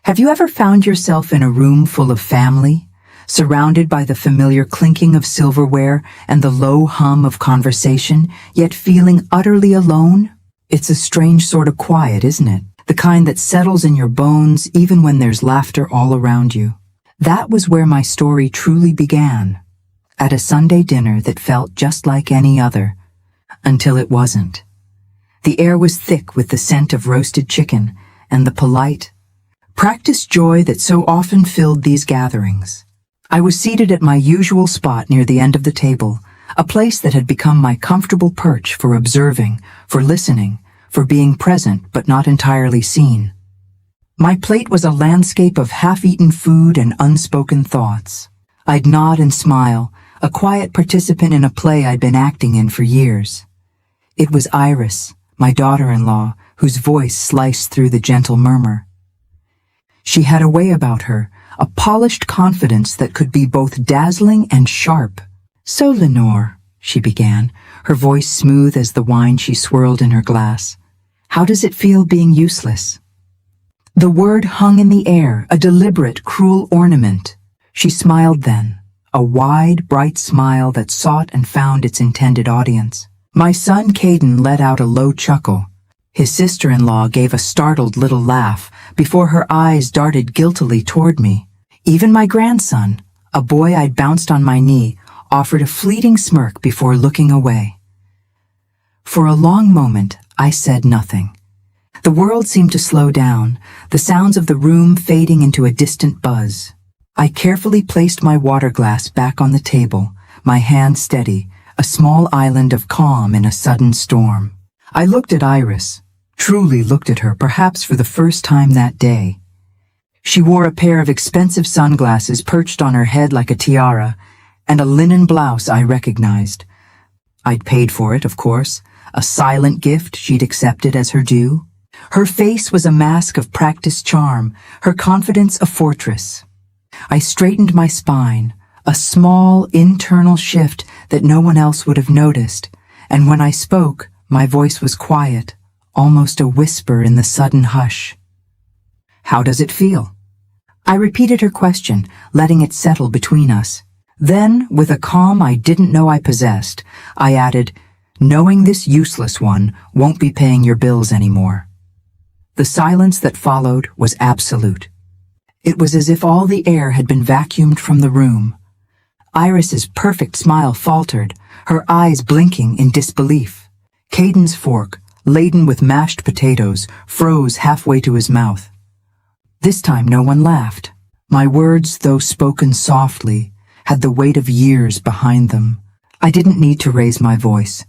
Have you ever found yourself in a room full of family, surrounded by the familiar clinking of silverware and the low hum of conversation, yet feeling utterly alone? It's a strange sort of quiet, isn't it? The kind that settles in your bones even when there's laughter all around you. That was where my story truly began, at a Sunday dinner that felt just like any other, until it wasn't. The air was thick with the scent of roasted chicken and the polite, practiced joy that so often filled these gatherings. I was seated at my usual spot near the end of the table, a place that had become my comfortable perch for observing, for listening, for being present but not entirely seen. My plate was a landscape of half-eaten food and unspoken thoughts. I'd nod and smile, a quiet participant in a play I'd been acting in for years. It was Iris, my daughter-in-law, whose voice sliced through the gentle murmur. She had a way about her, a polished confidence that could be both dazzling and sharp. "So, Lenore," she began, her voice smooth as the wine she swirled in her glass, "how does it feel being useless?" The word hung in the air, a deliberate, cruel ornament. She smiled then, a wide, bright smile that sought and found its intended audience. My son Caden let out a low chuckle. His sister-in-law gave a startled little laugh before her eyes darted guiltily toward me. Even my grandson, a boy I'd bounced on my knee, offered a fleeting smirk before looking away. For a long moment, I said nothing. The world seemed to slow down, the sounds of the room fading into a distant buzz. I carefully placed my water glass back on the table, my hand steady, a small island of calm in a sudden storm. I looked at Iris, truly looked at her perhaps for the first time that day. She wore a pair of expensive sunglasses perched on her head like a tiara, and a linen blouse I recognized. I'd paid for it, of course, a silent gift she'd accepted as her due. Her face was a mask of practiced charm, her confidence a fortress. I straightened my spine, a small internal shift that no one else would have noticed, and when I spoke, my voice was quiet, almost a whisper in the sudden hush. "How does it feel?" I repeated her question, letting it settle between us. Then, with a calm I didn't know I possessed, I added, "Knowing this useless one won't be paying your bills anymore." The silence that followed was absolute. It was as if all the air had been vacuumed from the room. Iris's perfect smile faltered, her eyes blinking in disbelief. Caden's fork, laden with mashed potatoes, froze halfway to his mouth. This time no one laughed. My words, though spoken softly, had the weight of years behind them. I didn't need to raise my voice.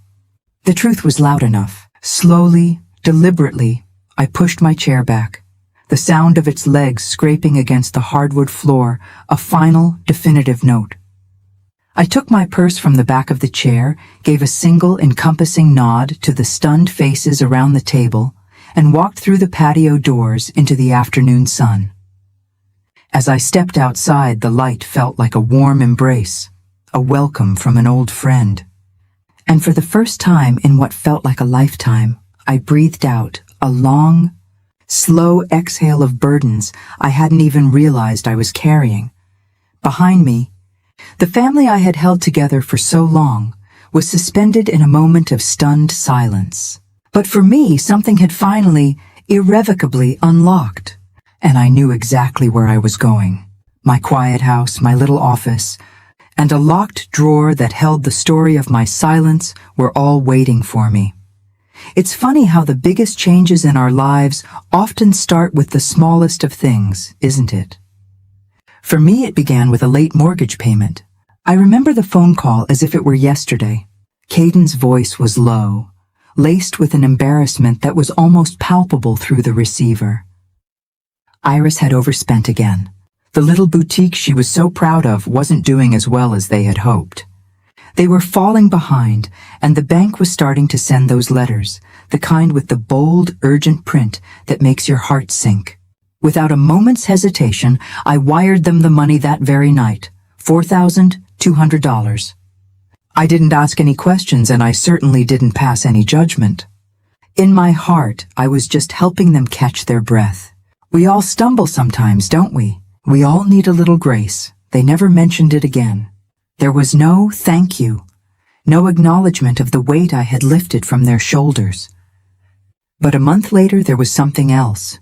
The truth was loud enough. Slowly, deliberately, I pushed my chair back, the sound of its legs scraping against the hardwood floor, a final, definitive note. I took my purse from the back of the chair, gave a single encompassing nod to the stunned faces around the table, and walked through the patio doors into the afternoon sun. As I stepped outside, the light felt like a warm embrace, a welcome from an old friend. And for the first time in what felt like a lifetime, I breathed out a long, slow exhale of burdens I hadn't even realized I was carrying. Behind me, the family I had held together for so long was suspended in a moment of stunned silence. But for me, something had finally, irrevocably unlocked, and I knew exactly where I was going. My quiet house, my little office, and a locked drawer that held the story of my silence were all waiting for me. It's funny how the biggest changes in our lives often start with the smallest of things, isn't it? For me, it began with a late mortgage payment. I remember the phone call as if it were yesterday. Caden's voice was low, laced with an embarrassment that was almost palpable through the receiver. Iris had overspent again. The little boutique she was so proud of wasn't doing as well as they had hoped. They were falling behind, and the bank was starting to send those letters, the kind with the bold, urgent print that makes your heart sink. Without a moment's hesitation, I wired them the money that very night, $4,200. I didn't ask any questions, and I certainly didn't pass any judgment. In my heart, I was just helping them catch their breath, We all stumble sometimes, don't we? We all need a little grace. They never mentioned it again. There was no thank you, no acknowledgement of the weight I had lifted from their shoulders. But a month later there was something else.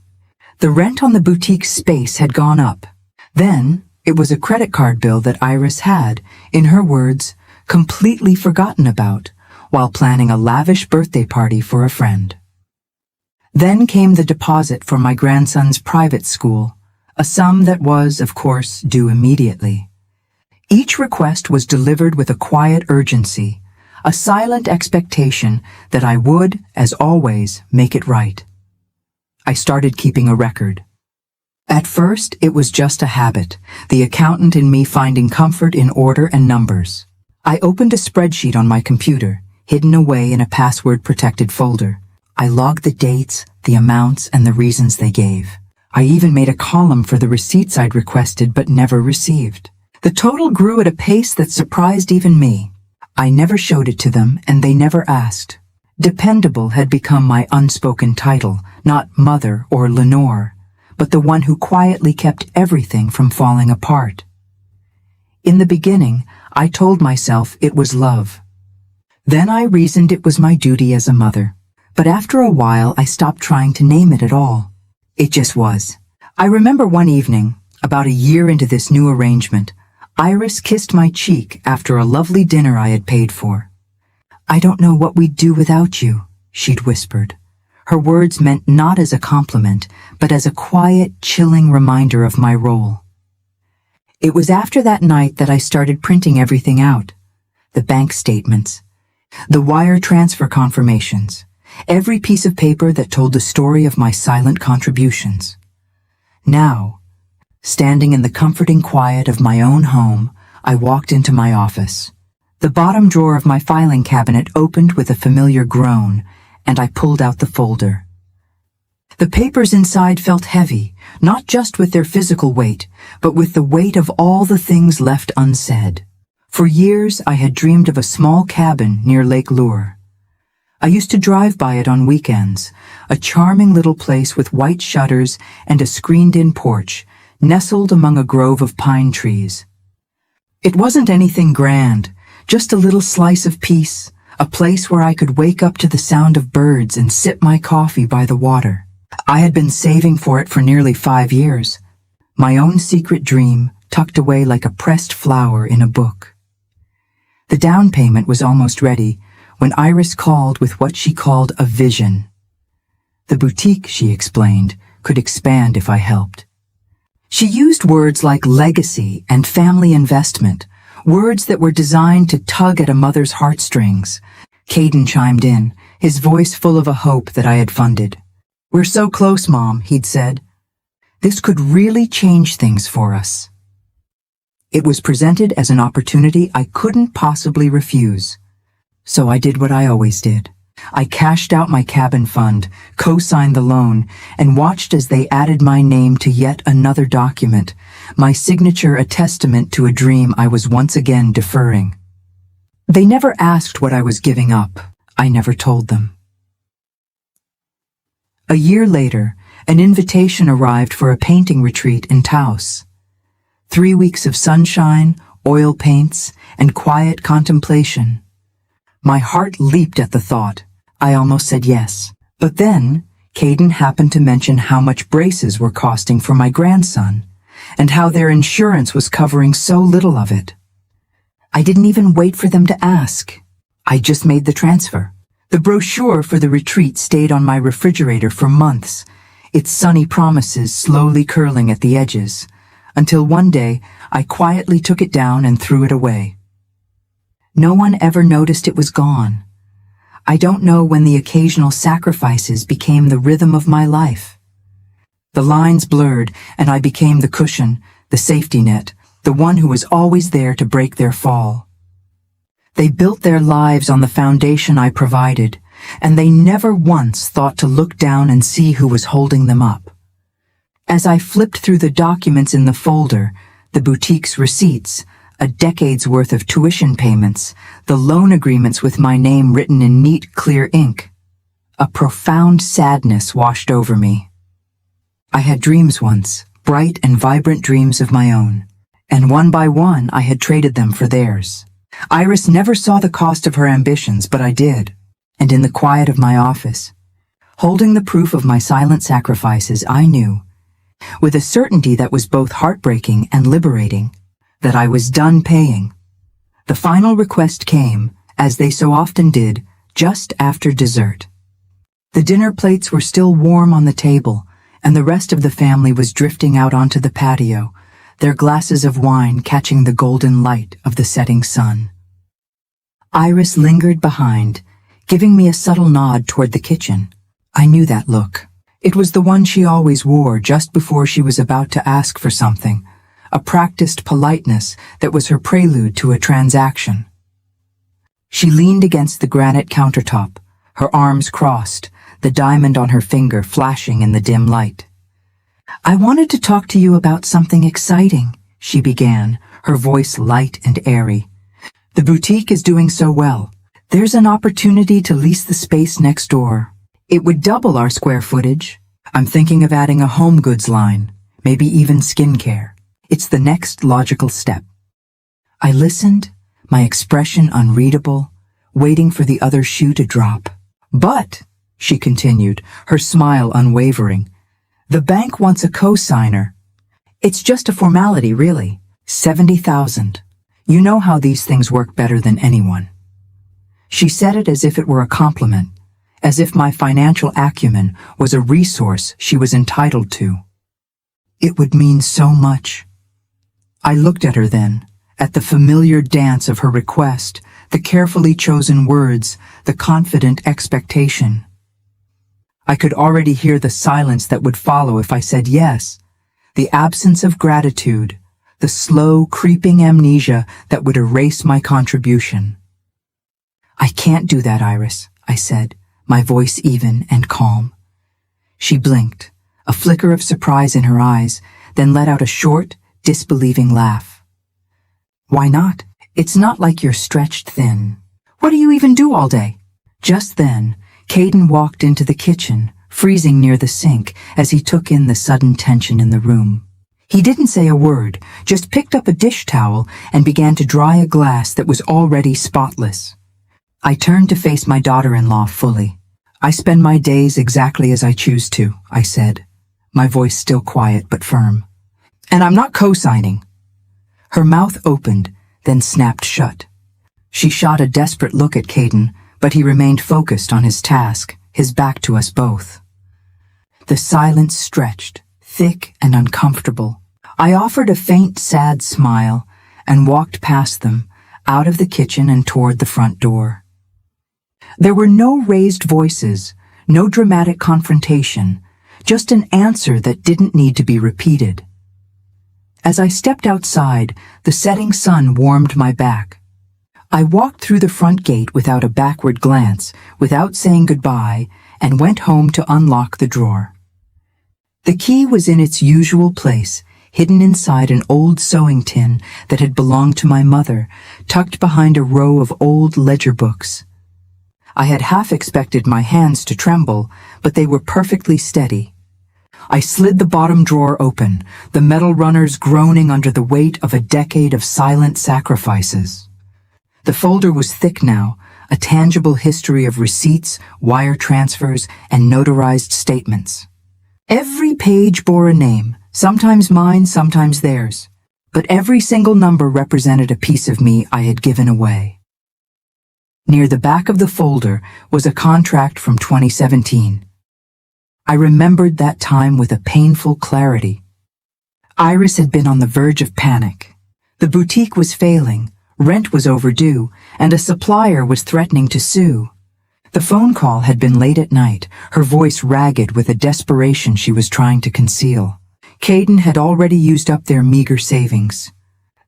The rent on the boutique space had gone up. Then it was a credit card bill that Iris had, in her words, completely forgotten about, while planning a lavish birthday party for a friend. Then came the deposit for my grandson's private school, a sum that was, of course, due immediately. Each request was delivered with a quiet urgency, a silent expectation that I would, as always, make it right. I started keeping a record. At first, it was just a habit, the accountant in me finding comfort in order and numbers. I opened a spreadsheet on my computer, hidden away in a password-protected folder. I logged the dates, the amounts, and the reasons they gave. I even made a column for the receipts I'd requested but never received. The total grew at a pace that surprised even me. I never showed it to them, and they never asked. Dependable had become my unspoken title, not Mother or Lenore, but the one who quietly kept everything from falling apart. In the beginning, I told myself it was love. Then I reasoned it was my duty as a mother. But after a while, I stopped trying to name it at all. It just was. I remember one evening, about a year into this new arrangement, Iris kissed my cheek after a lovely dinner I had paid for. "I don't know what we'd do without you," she'd whispered. Her words meant not as a compliment, but as a quiet, chilling reminder of my role. It was after that night that I started printing everything out. The bank statements, the wire transfer confirmations, every piece of paper that told the story of my silent contributions. Now, standing in the comforting quiet of my own home, I walked into my office. The bottom drawer of my filing cabinet opened with a familiar groan, and I pulled out the folder. The papers inside felt heavy, not just with their physical weight, but with the weight of all the things left unsaid. For years, I had dreamed of a small cabin near Lake Lure. I used to drive by it on weekends, a charming little place with white shutters and a screened-in porch, nestled among a grove of pine trees. It wasn't anything grand, just a little slice of peace, a place where I could wake up to the sound of birds and sip my coffee by the water. I had been saving for it for nearly 5 years, my own secret dream tucked away like a pressed flower in a book. The down payment was almost ready when Iris called with what she called a vision. The boutique, she explained, could expand if I helped. She used words like legacy and family investment, words that were designed to tug at a mother's heartstrings. Caden chimed in, his voice full of a hope that I had funded. "We're so close, Mom," he'd said. "This could really change things for us." It was presented as an opportunity I couldn't possibly refuse. So I did what I always did. I cashed out my cabin fund, co-signed the loan, and watched as they added my name to yet another document, my signature a testament to a dream I was once again deferring. They never asked what I was giving up. I never told them. A year later, an invitation arrived for a painting retreat in Taos. 3 weeks of sunshine, oil paints, and quiet contemplation. My heart leaped at the thought. I almost said yes. But then, Caden happened to mention how much braces were costing for my grandson, and how their insurance was covering so little of it. I didn't even wait for them to ask. I just made the transfer. The brochure for the retreat stayed on my refrigerator for months, its sunny promises slowly curling at the edges, until one day I quietly took it down and threw it away. No one ever noticed it was gone. I don't know when the occasional sacrifices became the rhythm of my life. The lines blurred, and I became the cushion, the safety net, the one who was always there to break their fall. They built their lives on the foundation I provided, and they never once thought to look down and see who was holding them up. As I flipped through the documents in the folder, the boutique's receipts, a decade's worth of tuition payments, the loan agreements with my name written in neat, clear ink, a profound sadness washed over me. I had dreams once, bright and vibrant dreams of my own, and one by one I had traded them for theirs. Iris never saw the cost of her ambitions, but I did, and in the quiet of my office, holding the proof of my silent sacrifices, I knew, with a certainty that was both heartbreaking and liberating, that I was done paying. The final request came, as they so often did, just after dessert. The dinner plates were still warm on the table, and the rest of the family was drifting out onto the patio, their glasses of wine catching the golden light of the setting sun. Iris lingered behind, giving me a subtle nod toward the kitchen. I knew that look. It was the one she always wore just before she was about to ask for something, a practiced politeness that was her prelude to a transaction. She leaned against the granite countertop, her arms crossed, the diamond on her finger flashing in the dim light. "I wanted to talk to you about something exciting," she began, her voice light and airy. "The boutique is doing so well. There's an opportunity to lease the space next door. It would double our square footage. I'm thinking of adding a home goods line, maybe even skincare. It's the next logical step." I listened, my expression unreadable, waiting for the other shoe to drop. "But," she continued, her smile unwavering, "the bank wants a co-signer. It's just a formality, really. 70,000. You know how these things work better than anyone." She said it as if it were a compliment, as if my financial acumen was a resource she was entitled to. It would mean so much. I looked at her then, at the familiar dance of her request, the carefully chosen words, the confident expectation. I could already hear the silence that would follow if I said yes, the absence of gratitude, the slow, creeping amnesia that would erase my contribution. "I can't do that, Iris," I said, my voice even and calm. She blinked, a flicker of surprise in her eyes, then let out a short, disbelieving laugh. "Why not? It's not like you're stretched thin. What do you even do all day?" Just then, Caden walked into the kitchen, freezing near the sink as he took in the sudden tension in the room. He didn't say a word, just picked up a dish towel and began to dry a glass that was already spotless. I turned to face my daughter-in-law fully. "I spend my days exactly as I choose to," I said, my voice still quiet but firm. "And I'm not co-signing." Her mouth opened, then snapped shut. She shot a desperate look at Caden, but he remained focused on his task, his back to us both. The silence stretched, thick and uncomfortable. I offered a faint, sad smile and walked past them, out of the kitchen and toward the front door. There were no raised voices, no dramatic confrontation, just an answer that didn't need to be repeated. As I stepped outside, the setting sun warmed my back. I walked through the front gate without a backward glance, without saying goodbye, and went home to unlock the drawer. The key was in its usual place, hidden inside an old sewing tin that had belonged to my mother, tucked behind a row of old ledger books. I had half expected my hands to tremble, but they were perfectly steady. I slid the bottom drawer open, the metal runners groaning under the weight of a decade of silent sacrifices. The folder was thick now, a tangible history of receipts, wire transfers, and notarized statements. Every page bore a name, sometimes mine, sometimes theirs, but every single number represented a piece of me I had given away. Near the back of the folder was a contract from 2017. I remembered that time with a painful clarity. Iris had been on the verge of panic. The boutique was failing, rent was overdue, and a supplier was threatening to sue. The phone call had been late at night, her voice ragged with a desperation she was trying to conceal. Caden had already used up their meager savings.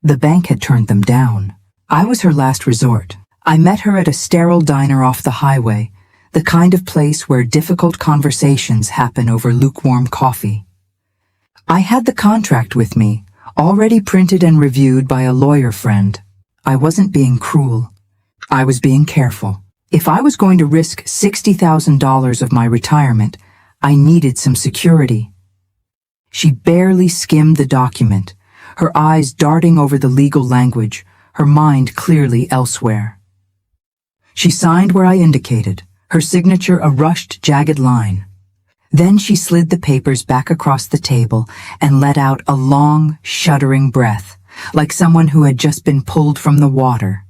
The bank had turned them down. I was her last resort. I met her at a sterile diner off the highway, the kind of place where difficult conversations happen over lukewarm coffee. I had the contract with me, already printed and reviewed by a lawyer friend. I wasn't being cruel. I was being careful. If I was going to risk $60,000 of my retirement, I needed some security. She barely skimmed the document, her eyes darting over the legal language, her mind clearly elsewhere. She signed where I indicated, her signature a rushed, jagged line. Then she slid the papers back across the table and let out a long, shuddering breath, like someone who had just been pulled from the water.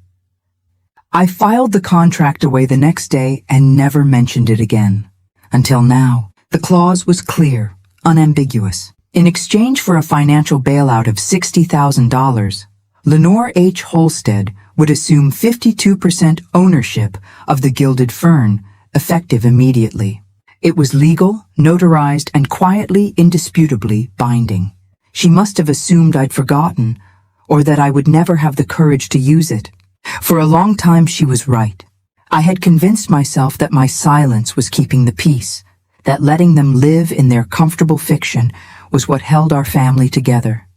I filed the contract away the next day and never mentioned it again. Until now, the clause was clear, unambiguous. In exchange for a financial bailout of $60,000, Lenore H. Holstead would assume 52% ownership of the Gilded Fern, effective immediately. It was legal, notarized, and quietly, indisputably binding. She must have assumed I'd forgotten, or that I would never have the courage to use it. For a long time she was right. I had convinced myself that my silence was keeping the peace, that letting them live in their comfortable fiction was what held our family together.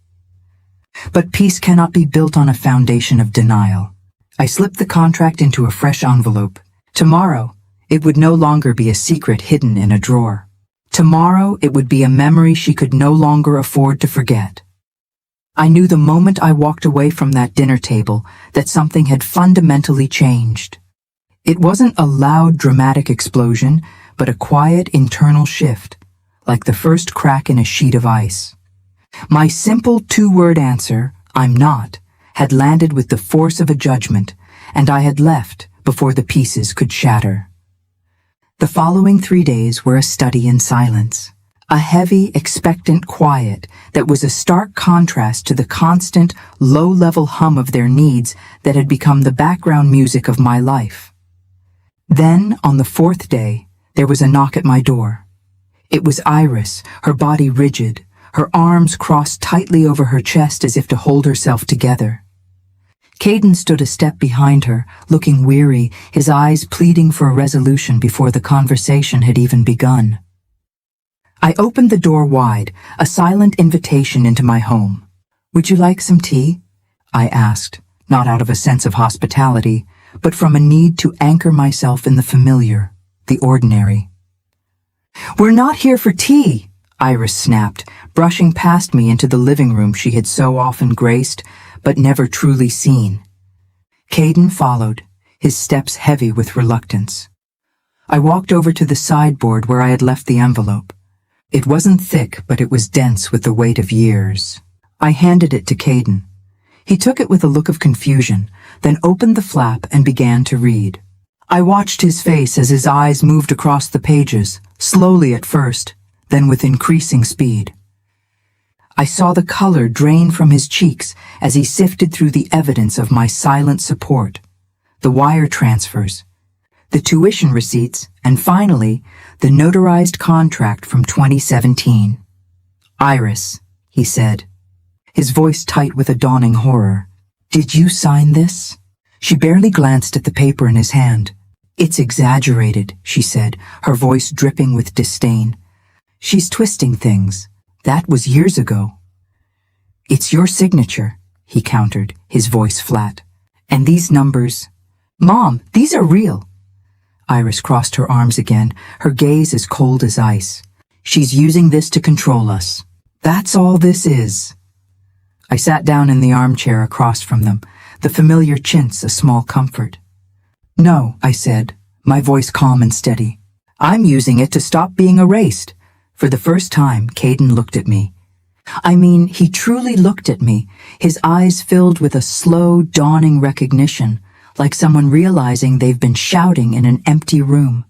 But peace cannot be built on a foundation of denial. I slipped the contract into a fresh envelope. Tomorrow, it would no longer be a secret hidden in a drawer. Tomorrow, it would be a memory she could no longer afford to forget. I knew the moment I walked away from that dinner table that something had fundamentally changed. It wasn't a loud, dramatic explosion, but a quiet internal shift, like the first crack in a sheet of ice. My simple two-word answer, "I'm not," had landed with the force of a judgment, and I had left before the pieces could shatter. The following 3 days were a study in silence, a heavy, expectant quiet that was a stark contrast to the constant, low-level hum of their needs that had become the background music of my life. Then, on the 4th day, there was a knock at my door. It was Iris, her body rigid, her arms crossed tightly over her chest as if to hold herself together. Caden stood a step behind her, looking weary, his eyes pleading for a resolution before the conversation had even begun. I opened the door wide, a silent invitation into my home. "Would you like some tea?" I asked, not out of a sense of hospitality, but from a need to anchor myself in the familiar, the ordinary. "We're not here for tea," Iris snapped, brushing past me into the living room she had so often graced, but never truly seen. Caden followed, his steps heavy with reluctance. I walked over to the sideboard where I had left the envelope. It wasn't thick, but it was dense with the weight of years. I handed it to Caden. He took it with a look of confusion, then opened the flap and began to read. I watched his face as his eyes moved across the pages, slowly at first, then with increasing speed. I saw the color drain from his cheeks as he sifted through the evidence of my silent support, the wire transfers, the tuition receipts, and finally, the notarized contract from 2017. "Iris," he said, his voice tight with a dawning horror. "Did you sign this?" She barely glanced at the paper in his hand. "It's exaggerated," she said, her voice dripping with disdain. "She's twisting things. That was years ago." "It's your signature," he countered, his voice flat. "And these numbers—" "Mom, these are real." Iris crossed her arms again, her gaze as cold as ice. "She's using this to control us. That's all this is." I sat down in the armchair across from them, the familiar chintz a small comfort. "No," I said, my voice calm and steady. "I'm using it to stop being erased." For the first time, Caden looked at me. I mean, he truly looked at me, his eyes filled with a slow, dawning recognition, like someone realizing they've been shouting in an empty room.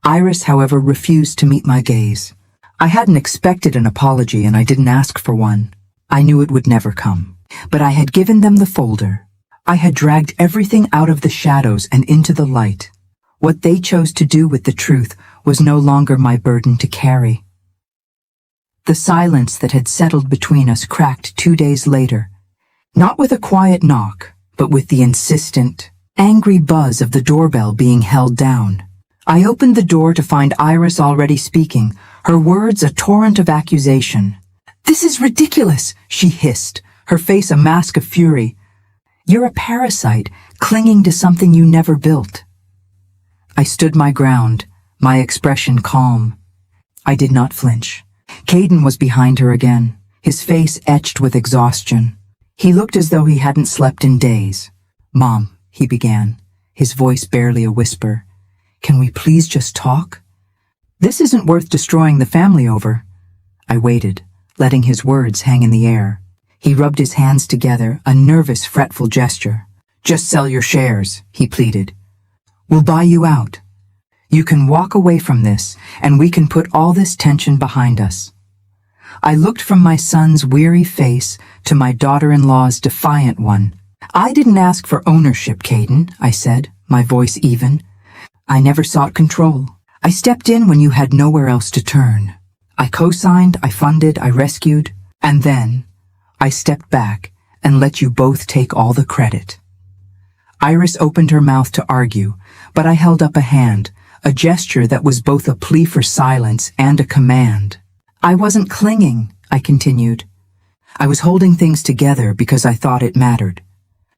Iris, however, refused to meet my gaze. I hadn't expected an apology and I didn't ask for one. I knew it would never come. But I had given them the folder. I had dragged everything out of the shadows and into the light. What they chose to do with the truth was no longer my burden to carry. The silence that had settled between us cracked 2 days later, not with a quiet knock, but with the insistent, angry buzz of the doorbell being held down. I opened the door to find Iris already speaking, her words a torrent of accusation. "This is ridiculous," she hissed, her face a mask of fury. "You're a parasite, clinging to something you never built." I stood my ground, my expression calm. I did not flinch. Caden was behind her again, his face etched with exhaustion. He looked as though he hadn't slept in days. "Mom," he began, his voice barely a whisper, "can we please just talk? This isn't worth destroying the family over." I waited, letting his words hang in the air. He rubbed his hands together, a nervous, fretful gesture. "Just sell your shares," he pleaded. "We'll buy you out. You can walk away from this, and we can put all this tension behind us." I looked from my son's weary face to my daughter-in-law's defiant one. "I didn't ask for ownership, Caden," I said, my voice even. "I never sought control. I stepped in when you had nowhere else to turn. I co-signed, I funded, I rescued, and then I stepped back and let you both take all the credit." Iris opened her mouth to argue, but I held up a hand, a gesture that was both a plea for silence and a command. "I wasn't clinging," I continued. "I was holding things together because I thought it mattered.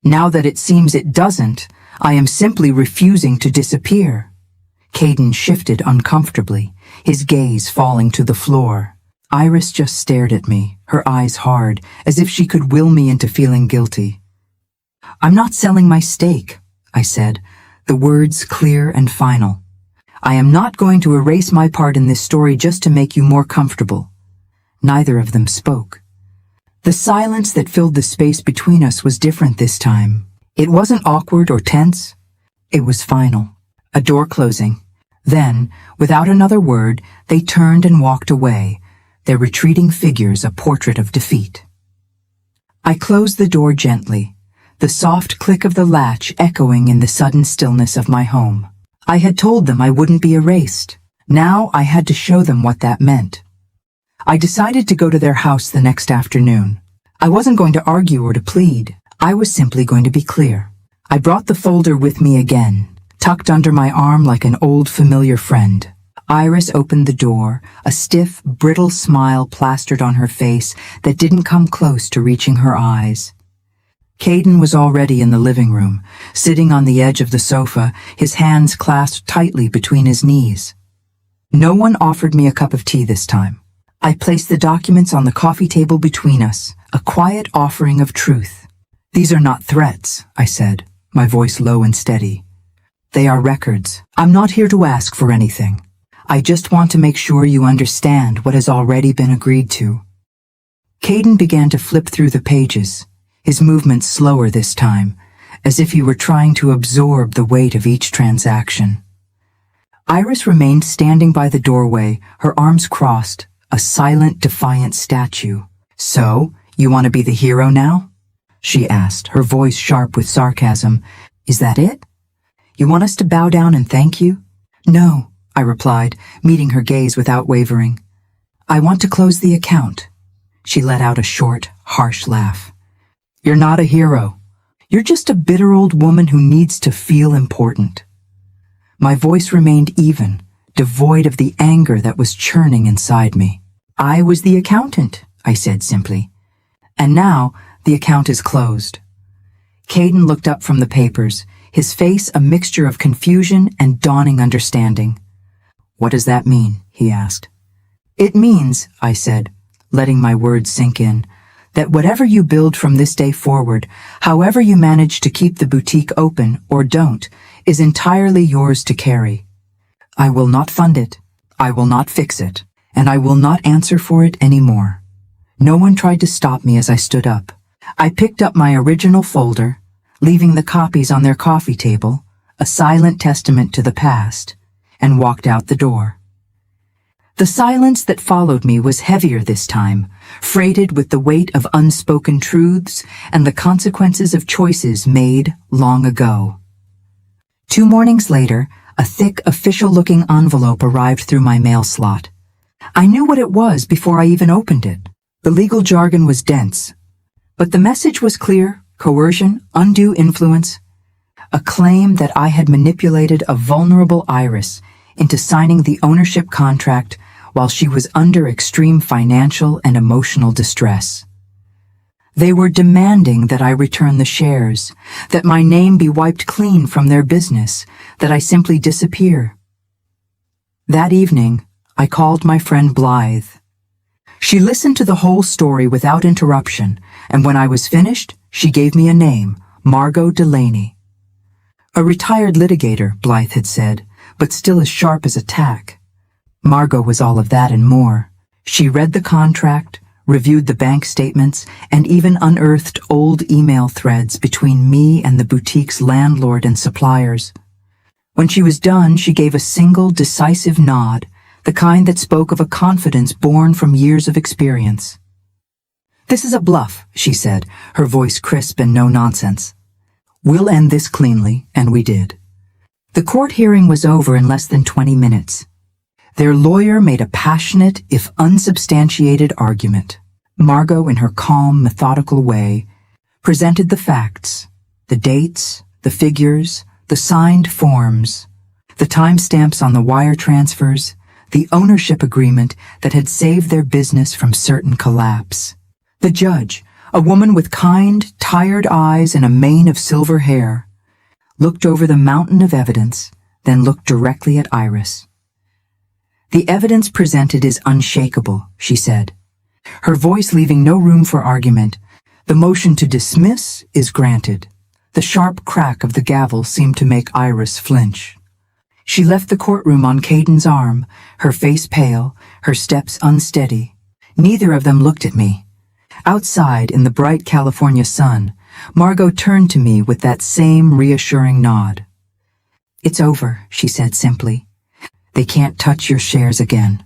Now that it seems it doesn't, I am simply refusing to disappear." Caden shifted uncomfortably, his gaze falling to the floor. Iris just stared at me, her eyes hard, as if she could will me into feeling guilty. "I'm not selling my stake," I said, the words clear and final. "I am not going to erase my part in this story just to make you more comfortable." Neither of them spoke. The silence that filled the space between us was different this time. It wasn't awkward or tense. It was final. A door closing. Then, without another word, they turned and walked away, their retreating figures a portrait of defeat. I closed the door gently, the soft click of the latch echoing in the sudden stillness of my home. I had told them I wouldn't be erased. Now I had to show them what that meant. I decided to go to their house the next afternoon. I wasn't going to argue or to plead. I was simply going to be clear. I brought the folder with me again, tucked under my arm like an old familiar friend. Iris opened the door, a stiff, brittle smile plastered on her face that didn't come close to reaching her eyes. Caden was already in the living room, sitting on the edge of the sofa, his hands clasped tightly between his knees. No one offered me a cup of tea this time. I placed the documents on the coffee table between us, a quiet offering of truth. "These are not threats," I said, my voice low and steady. "They are records. I'm not here to ask for anything. I just want to make sure you understand what has already been agreed to." Caden began to flip through the pages, his movements slower this time, as if he were trying to absorb the weight of each transaction. Iris remained standing by the doorway, her arms crossed, a silent, defiant statue. "So, you want to be the hero now?" she asked, her voice sharp with sarcasm. "Is that it? You want us to bow down and thank you?" "No," I replied, meeting her gaze without wavering. "I want to close the account." She let out a short, harsh laugh. "You're not a hero. You're just a bitter old woman who needs to feel important." My voice remained even, devoid of the anger that was churning inside me. "I was the accountant," I said simply. "And now the account is closed." Caden looked up from the papers, his face a mixture of confusion and dawning understanding. "What does that mean?" he asked. "It means," I said, letting my words sink in, "that whatever you build from this day forward, however you manage to keep the boutique open or don't, is entirely yours to carry. I will not fund it, I will not fix it, and I will not answer for it anymore." No one tried to stop me as I stood up. I picked up my original folder, leaving the copies on their coffee table, a silent testament to the past, and walked out the door. The silence that followed me was heavier this time, freighted with the weight of unspoken truths and the consequences of choices made long ago. 2 mornings later, a thick, official-looking envelope arrived through my mail slot. I knew what it was before I even opened it. The legal jargon was dense, but the message was clear: coercion, undue influence, a claim that I had manipulated a vulnerable Iris into signing the ownership contract while she was under extreme financial and emotional distress. They were demanding that I return the shares, that my name be wiped clean from their business, that I simply disappear. That evening, I called my friend Blythe. She listened to the whole story without interruption, and when I was finished, she gave me a name, Margot Delaney. A retired litigator, Blythe had said, but still as sharp as a tack. Margot was all of that and more. She read the contract, reviewed the bank statements, and even unearthed old email threads between me and the boutique's landlord and suppliers. When she was done, she gave a single, decisive nod, the kind that spoke of a confidence born from years of experience. "This is a bluff," she said, her voice crisp and no nonsense. "We'll end this cleanly," and we did. The court hearing was over in less than 20 minutes. Their lawyer made a passionate, if unsubstantiated, argument. Margot, in her calm, methodical way, presented the facts, the dates, the figures, the signed forms, the timestamps on the wire transfers, the ownership agreement that had saved their business from certain collapse. The judge, a woman with kind, tired eyes and a mane of silver hair, looked over the mountain of evidence, then looked directly at Iris. "The evidence presented is unshakable," she said, her voice leaving no room for argument. "The motion to dismiss is granted." The sharp crack of the gavel seemed to make Iris flinch. She left the courtroom on Caden's arm, her face pale, her steps unsteady. Neither of them looked at me. Outside, in the bright California sun, Margot turned to me with that same reassuring nod. "It's over," she said simply. "They can't touch your shares again."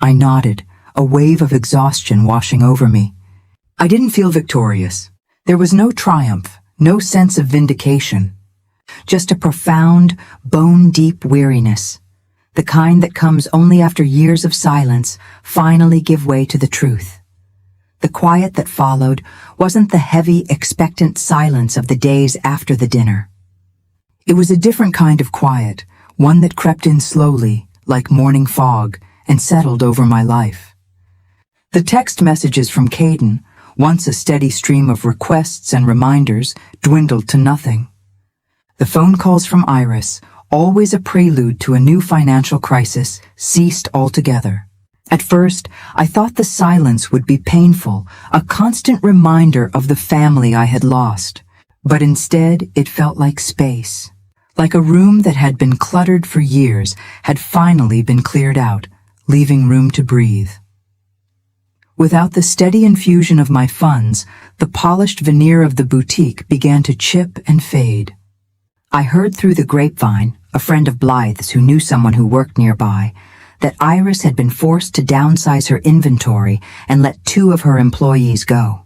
I nodded, a wave of exhaustion washing over me. I didn't feel victorious. There was no triumph, no sense of vindication. Just a profound, bone-deep weariness, the kind that comes only after years of silence finally give way to the truth. The quiet that followed wasn't the heavy, expectant silence of the days after the dinner. It was a different kind of quiet, one that crept in slowly, like morning fog, and settled over my life. The text messages from Caden, once a steady stream of requests and reminders, dwindled to nothing. The phone calls from Iris, always a prelude to a new financial crisis, ceased altogether. At first, I thought the silence would be painful, a constant reminder of the family I had lost. But instead, it felt like space. Like a room that had been cluttered for years had finally been cleared out, leaving room to breathe. Without the steady infusion of my funds, the polished veneer of the boutique began to chip and fade. I heard through the grapevine, a friend of Blythe's who knew someone who worked nearby, that Iris had been forced to downsize her inventory and let 2 of her employees go.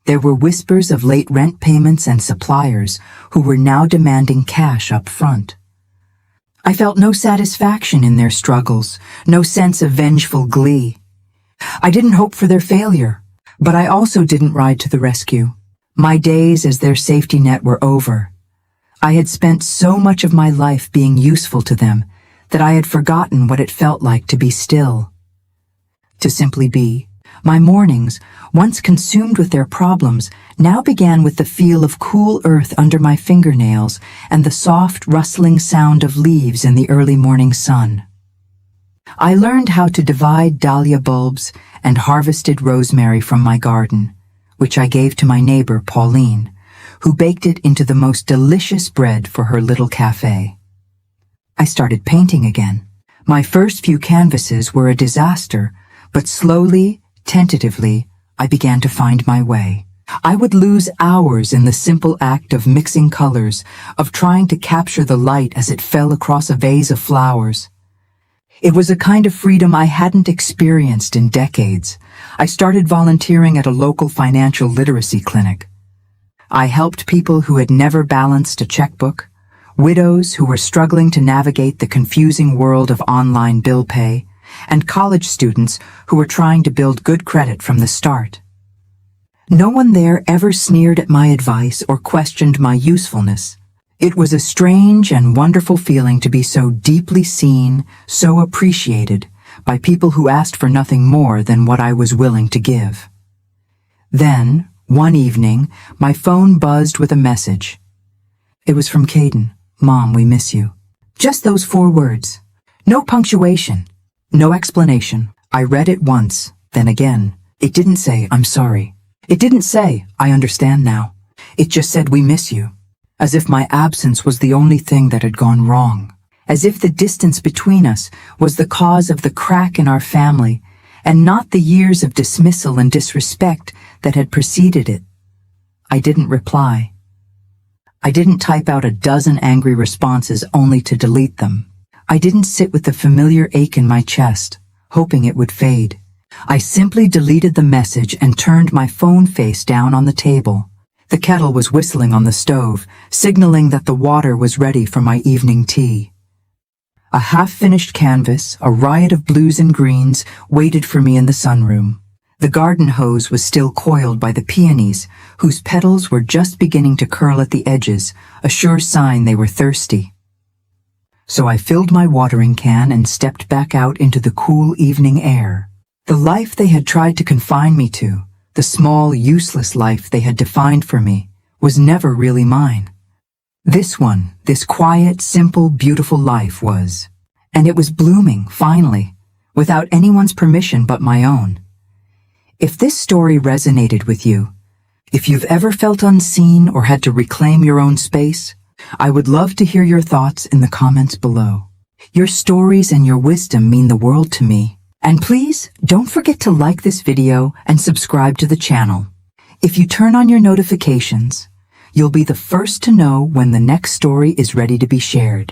There were whispers of late rent payments and suppliers who were now demanding cash up front. I felt no satisfaction in their struggles, no sense of vengeful glee. I didn't hope for their failure, but I also didn't ride to the rescue. My days as their safety net were over. I had spent so much of my life being useful to them that I had forgotten what it felt like to be still. To simply be. My mornings, once consumed with their problems, now began with the feel of cool earth under my fingernails and the soft, rustling sound of leaves in the early morning sun. I learned how to divide dahlia bulbs and harvested rosemary from my garden, which I gave to my neighbor, Pauline, who baked it into the most delicious bread for her little cafe. I started painting again. My first few canvases were a disaster, but slowly, tentatively, I began to find my way. I would lose hours in the simple act of mixing colors, of trying to capture the light as it fell across a vase of flowers. It was a kind of freedom I hadn't experienced in decades. I started volunteering at a local financial literacy clinic. I helped people who had never balanced a checkbook, widows who were struggling to navigate the confusing world of online bill pay, and college students who were trying to build good credit from the start. No one there ever sneered at my advice or questioned my usefulness. It was a strange and wonderful feeling to be so deeply seen, so appreciated, by people who asked for nothing more than what I was willing to give. Then, one evening, my phone buzzed with a message. It was from Caden. "Mom, we miss you." Just those 4 words. No punctuation. No explanation. I read it once, Then again, it didn't say, "I'm sorry." It didn't say, "I understand now." It just said, "We miss you." As if my absence was the only thing that had gone wrong. As if the distance between us was the cause of the crack in our family, and not the years of dismissal and disrespect that had preceded it. I didn't reply. I didn't type out a dozen angry responses only to delete them. I didn't sit with the familiar ache in my chest, hoping it would fade. I simply deleted the message and turned my phone face down on the table. The kettle was whistling on the stove, signaling that the water was ready for my evening tea. A half-finished canvas, a riot of blues and greens, waited for me in the sunroom. The garden hose was still coiled by the peonies, whose petals were just beginning to curl at the edges, a sure sign they were thirsty. So I filled my watering can and stepped back out into the cool evening air. The life they had tried to confine me to, the small, useless life they had defined for me, was never really mine. This one, this quiet, simple, beautiful life was. And it was blooming, finally, without anyone's permission but my own. If this story resonated with you, if you've ever felt unseen or had to reclaim your own space, I would love to hear your thoughts in the comments below. Your stories and your wisdom mean the world to me. And please, don't forget to like this video and subscribe to the channel. If you turn on your notifications, you'll be the first to know when the next story is ready to be shared.